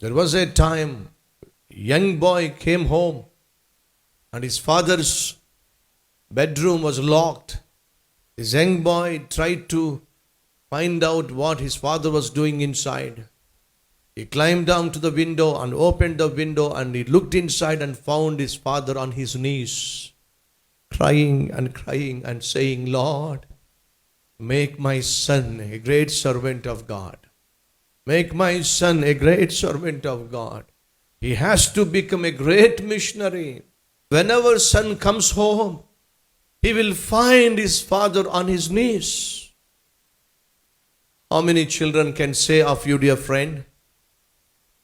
There was a time, young boy came home and his father's bedroom was locked. This young boy tried to find out what his father was doing inside. He climbed down to the window and opened the window, and he looked inside and found his father on his knees, crying and saying, Lord, make my son a great servant of God. Make my son a great servant of God. He has to become a great missionary. Whenever son comes home, he will find his father on his knees. How many children can say of you, dear friend?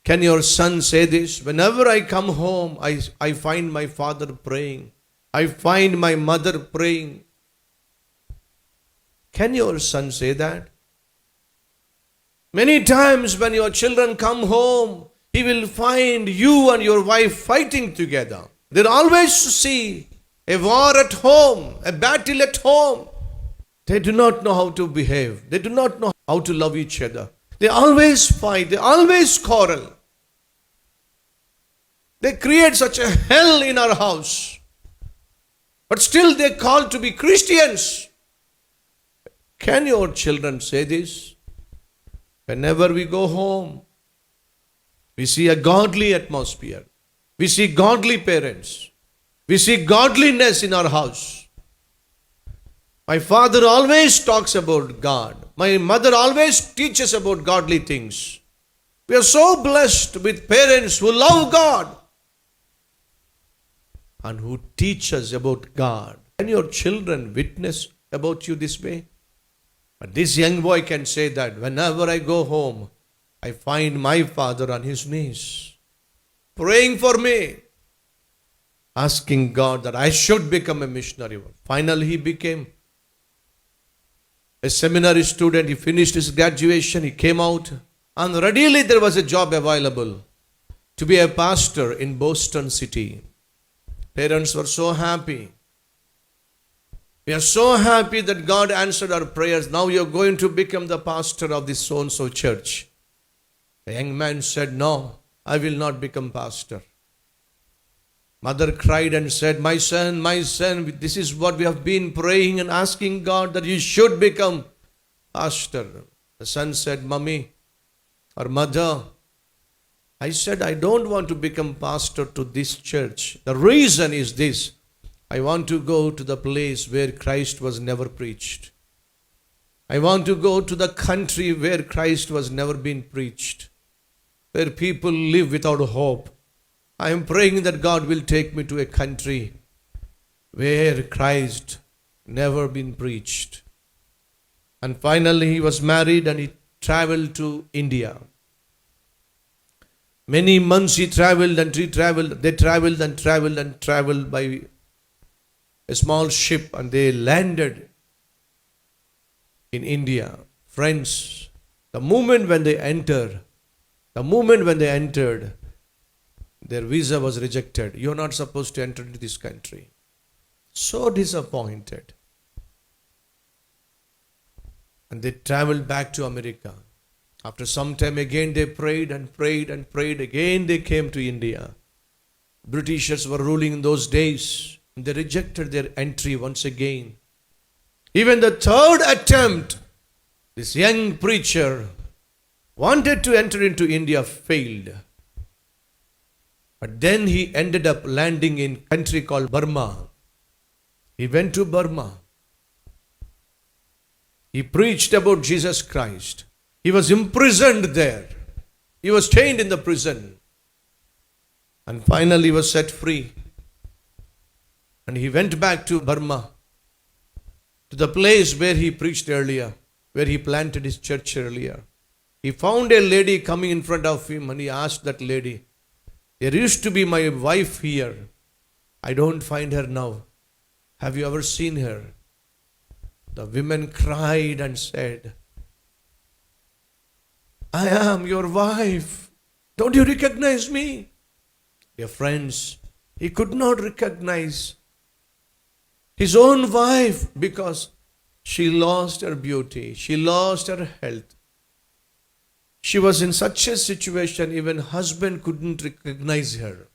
Can your son say this? Whenever I come home, I find my father praying. I find my mother praying. Can your son say that? Many times when your children come home, he will find you and your wife fighting together. They'll always see a war at home, a battle at home. They do not know how to behave. They do not know how to love each other. They always fight. They always quarrel. They create such a hell in our house. But still they call to be Christians. Can your children say this? Whenever we go home, we see a godly atmosphere. We see godly parents. We see godliness in our house. My father always talks about God. My mother always teaches about godly things. We are so blessed with parents who love God and who teach us about God. Can your children witness about you this way? But this young boy can say that whenever I go home, I find my father on his knees, praying for me, asking God that I should become a missionary. Finally, he became a seminary student. He finished his graduation. He came out, and readily there was a job available to be a pastor in Boston City. Parents were so happy. We are so happy that God answered our prayers. Now you are going to become the pastor of this so-and-so church. The young man said, no, I will not become pastor. Mother cried and said, my son, this is what we have been praying and asking God, that you should become pastor. The son said, Mommy or Mother, I said, I don't want to become pastor to this church. The reason is this. I want to go to the place where Christ was never preached. I want to go to the country where Christ was never been preached, where people live without hope. I am praying that God will take me to a country where Christ never been preached. And finally he was married and he traveled to India. Many months he traveled and he traveled. They traveled and traveled and traveled by a small ship, and they landed in India. Friends, the moment when they entered, their visa was rejected. You are not supposed to enter into this country. So disappointed. And they traveled back to America. After some time again they prayed and prayed and prayed. Again they came to India. Britishers were ruling in those days. And they rejected their entry once again. Even the third attempt, this young preacher wanted to enter into India, failed. But then he ended up landing in a country called Burma. He went to Burma. He preached about Jesus Christ. He was imprisoned there. He was chained in the prison. And finally was set free. And he went back to Burma, to the place where he preached earlier, where he planted his church earlier. He found a lady coming in front of him, and he asked that lady, there used to be my wife here. I don't find her now. Have you ever seen her? The woman cried and said, I am your wife. Don't you recognize me? Dear friends, he could not recognize his own wife because she lost her beauty. She lost her health. She was in such a situation, even husband couldn't recognize her.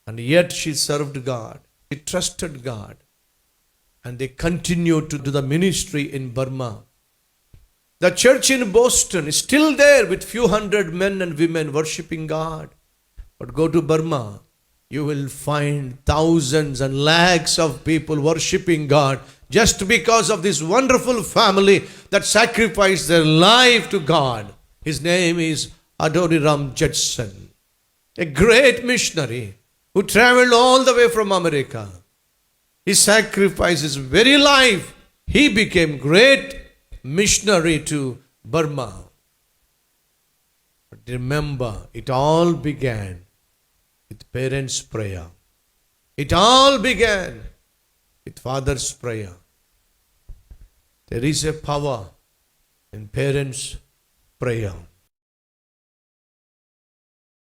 And yet she served God. She trusted God. And they continued to do the ministry in Burma. The church in Boston is still there with few hundred men and women worshipping God. But go to Burma, you will find thousands and lakhs of people worshipping God just because of this wonderful family that sacrificed their life to God. His name is Adoniram Judson, a great missionary who traveled all the way from America. He sacrificed his very life. He became great missionary to Burma. But remember, it all began with parents' prayer. It all began with father's prayer. There is a power in parents' prayer.